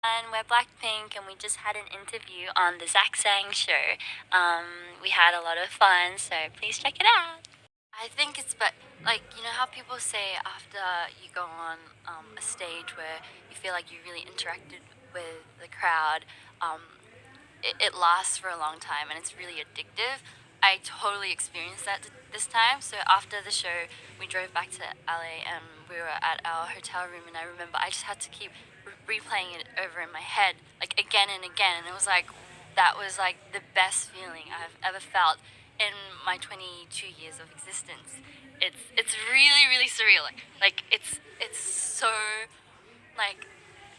And we're Blackpink, and we just had an interview on the Zach Sang show. We had a lot of fun, so please check it out. I think it's like you know how people say after you go on a stage where you feel like you really interacted with the crowd, it lasts for a long time and it's really addictive. I totally experienced that this time. So after the show, we drove back to LA and we were at our hotel room, and I remember I just had to keep replaying it over in my head like again and again, and it was like that was like the best feeling I've ever felt in my 22 years of existence. It's really surreal. Like it's so like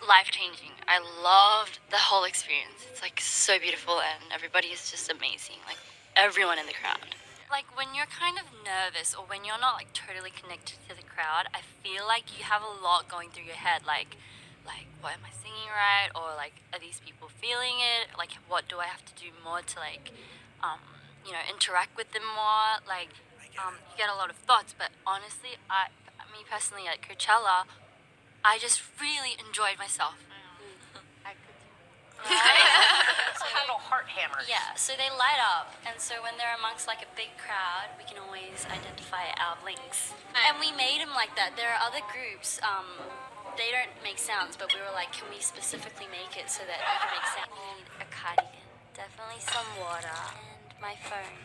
life changing. I loved the whole experience. It's like so beautiful and everybody is just amazing. Like everyone in the crowd. Like when you're kind of nervous or when you're not like totally connected to the crowd, I feel like you have a lot going through your head. Like what am I singing right? Or like are these people feeling it? Like what do I have to do more to like interact with them more? Like you get a lot of thoughts, but honestly, me personally at Coachella, I just really enjoyed myself. I could too. Little heart hammers. Yeah, so they light up, and so when they're amongst like a big crowd, we can always identify our blinks. And we made them like that. There are other groups, they don't make sounds, but we were like, can we specifically make it so that we can make sound? We need a cardigan, definitely some water, and my phone.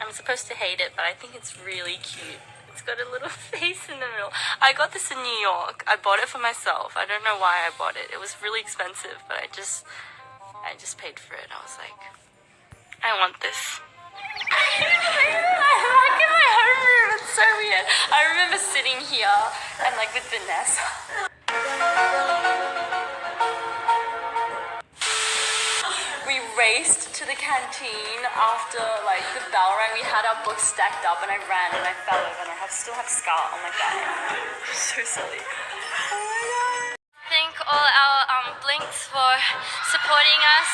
I'm supposed to hate it, but I think it's really cute. It's got a little face in the middle. I got this in New York. I bought it for myself. I don't know why I bought it. It was really expensive, but I just paid for it. I was like, I want this. I'm like in my home room. It's so weird. I remember sitting here and like with Vanessa. We raced to the canteen after like the bell rang. We had our books stacked up, and I ran and I fell over, and I still have scar on my back. So silly. Oh my god. Thank all our blinks for supporting us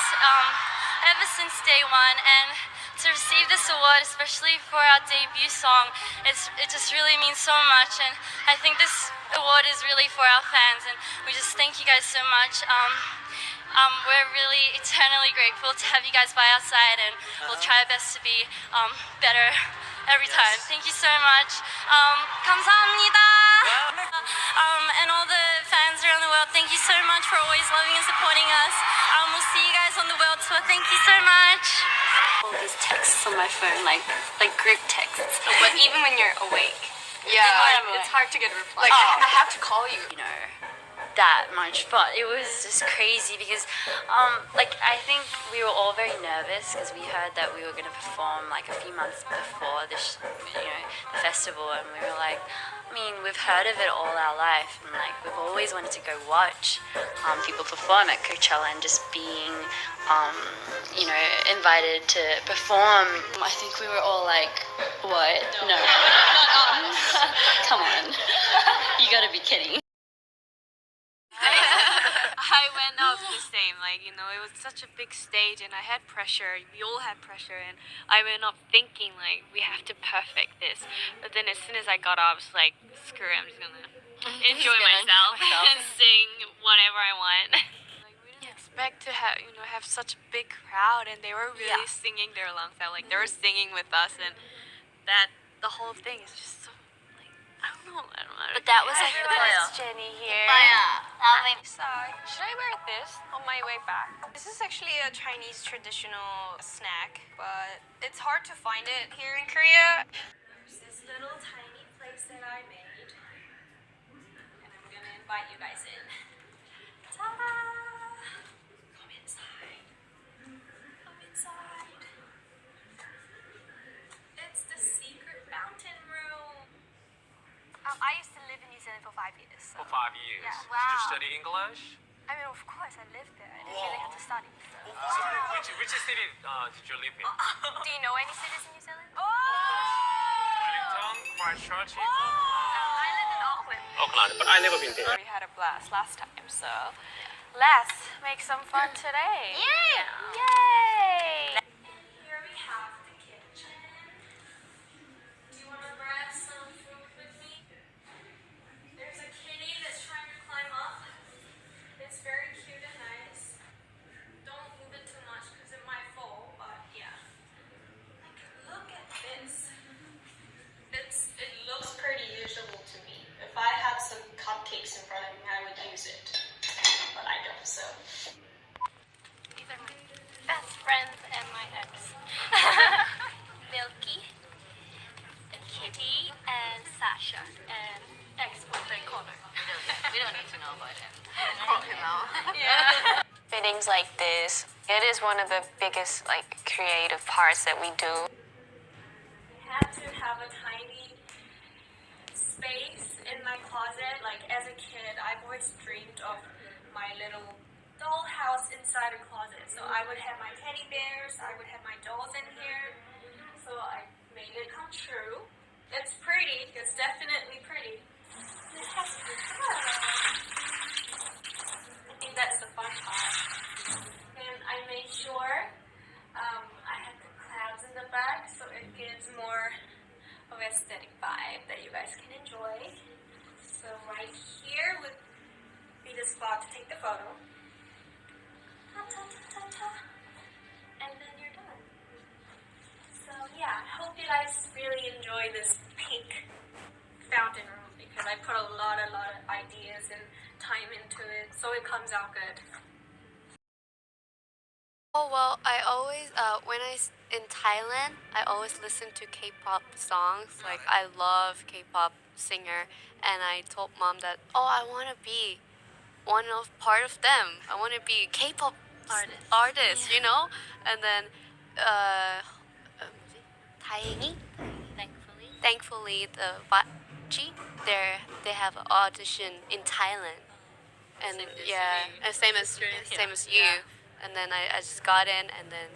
ever since day one, and to receive this award, especially for our debut song, it just really means so much. And I think this award is really for our fans, and we just thank you guys so much. We're really eternally grateful to have you guys by our side, and we'll try our best to be better every time. Thank you so much. 감사합니다. And all the fans around the world, thank you so much for always loving and supporting us. We'll see you guys on the world tour. Thank you so much. All these texts on my phone, like group texts. But even when you're awake, it's hard to get a reply. Like, I have to call you. You know, that much, but it was just crazy because I think we were all very nervous because we heard that we were going to perform like a few months before the festival, and we were like, I mean, we've heard of it all our life, and like we've always wanted to go watch people perform at Coachella, and just being invited to perform, I think we were all like, what? No. Come on. You gotta be kidding. I went up the same, it was such a big stage and I had pressure, we all had pressure, and I went up thinking like, we have to perfect this, but then as soon as I got up, I was like, screw it, I'm just gonna enjoy myself and sing whatever I want. Like, we didn't expect to have such a big crowd, and they were really singing their lungs out, like they were singing with us, and the whole thing is just so, I don't know. But that was like the It's Jennie here. Sorry. Should I wear this on my way back? This is actually a Chinese traditional snack, but it's hard to find it here in Korea. There's this little tiny place that I made, and I'm gonna invite you guys in. Ta-da! Come inside. Come inside. It's the secret fountain room. I used to live in New Zealand for 5 years. So. For 5 years? Yeah. Did you study English? I mean, of course, I lived there. I didn't really have to study. So. Which city did you live in? Do you know any cities in New Zealand? Wellington, Christchurch? I live in Auckland. Auckland, but I never been there. We had a blast last time, so let's make some fun today. Yeah! Yay! Here we have the kitchen. Do you want to grab some food with me? There's a kitty that's trying to climb up. It's very know about him. Yeah. Fittings like this, it is one of the biggest creative parts that we do. Had to have a tiny space in my closet. Like as a kid, I've always dreamed of my little dollhouse inside a closet. So I would have my teddy bears, I would have my dolls in here. So I made it come true. It's pretty. It's definitely pretty. It has to be fun. I think that's the fun part. And I made sure I had the clouds in the back, so it gives more of an aesthetic vibe that you guys can enjoy. So right here would be the spot to take the photo. Ta ta ta ta ta. And then you're done. So yeah, I hope you guys really enjoy this pink fountain room because I put a lot of ideas and time into it, so it comes out good. Oh well, I always in Thailand, I always listen to K-pop songs. Like I love K-pop singer, and I told mom that I want to be part of them. I want to be K-pop artist, you know. And then, 다행히, thankfully, the Bachi, they have an audition in Thailand, and same as you. Yeah. And then I just got in, and then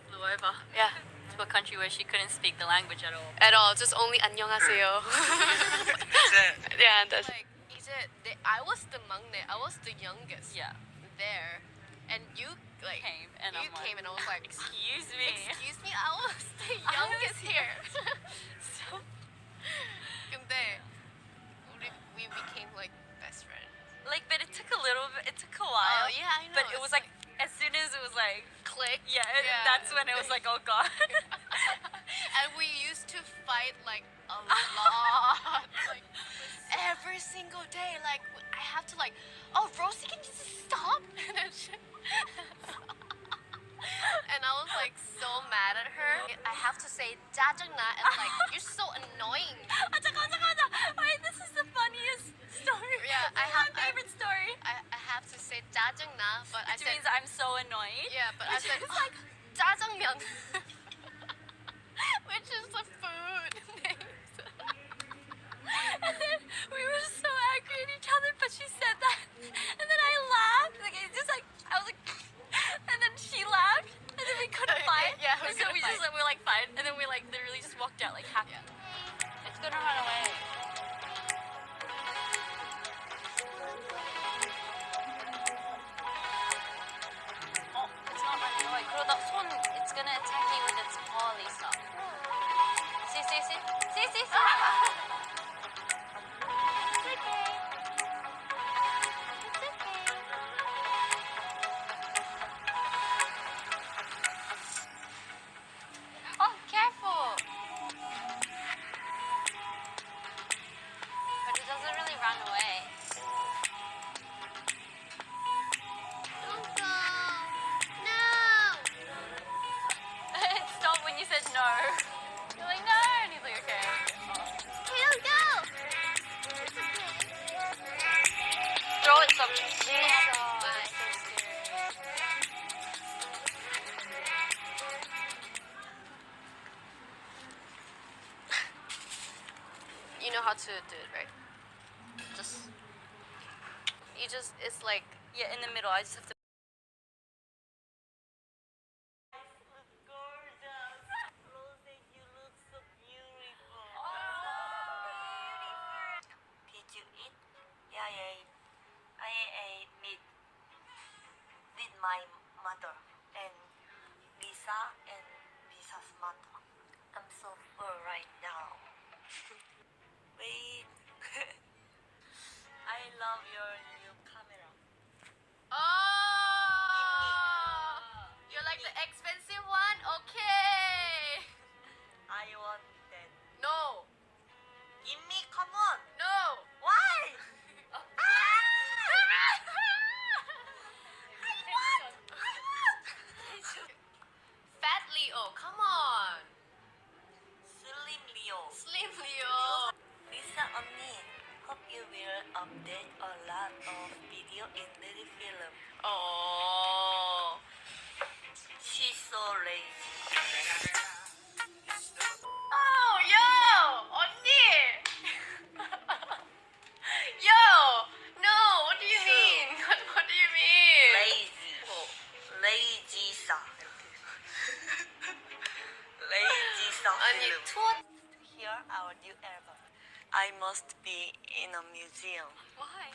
Flew over yeah, to a country where she couldn't speak the language at all. at all, just only 안녕하세요. Yeah, and that's like I was the maknae, I was the youngest. Yeah. There, and you Came and I'm like, and I was like, excuse me. excuse me, I was the youngest here. So, 근데 we became like best friends. Like, but it took a little bit. It took a while. Oh yeah, I know. But it was like as soon as it was like click. yeah, that's when it was like, oh god. And we used to fight like a lot, like every single day. Like I have to Rosie, can you just stop? And then and I was like so mad at her. I have to say 짜증나 and like you're so annoying. Wait, this is the funniest story. Yeah, my favorite story. I have to say 짜증나, but I Which said means I'm so annoyed. yeah, but I Which said is like 짜장면, which is the food name. and then we were so angry at each other, but she said that, and then I laughed. Like it's just like I was like, and then she laughed, and then we couldn't fight. Yeah, we and so couldn't we just fight. we were like fine, and then we like literally just walked out like happy. It's gonna run away. Oh, it's not running away. 그러다 손, it's gonna attack you with its paw, Lisa. See. It's okay. Oh, careful! But it doesn't really run away. Don't go. No. It stopped when you said no. You're like, no! And he's like, okay. Don't go. Throw it something. Jisoo. You know how to do it, right? It's like Yeah, in the middle. I just have to. Rosé, you look so beautiful. Did you eat? Yeah, I ate meat with my mother and Lisa and Lisa's mother. I'm so full right now. Wait. I love your new camera. you're like the expensive one? Okay. I want that. No. Give me, come on. No. Why? Fat Leo, come on. Slim Leo. Slim Leo. Lisa 언니, hope you will update a lot of video in little film. Oh. She's so lazy. Oh, yo! 언니! Yo! No, what do you mean? What do you mean? Lazy. Lazy sa. Lazy sa 아니, film. 투어 To hear our new album, I must be in a museum Why?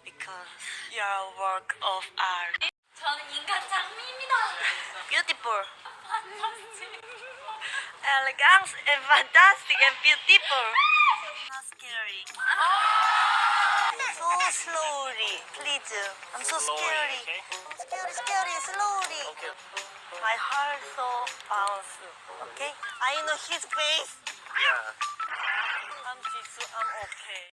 because you're a work of art. 저는 인간 장미입니다. Beautiful. Elegant and fantastic and beautiful. Not scary. So slowly, please. I'm so scary. okay? Scary, slowly. Okay. My heart so bounce. Okay? I know his face. Yeah. I'm Jisoo. I'm okay.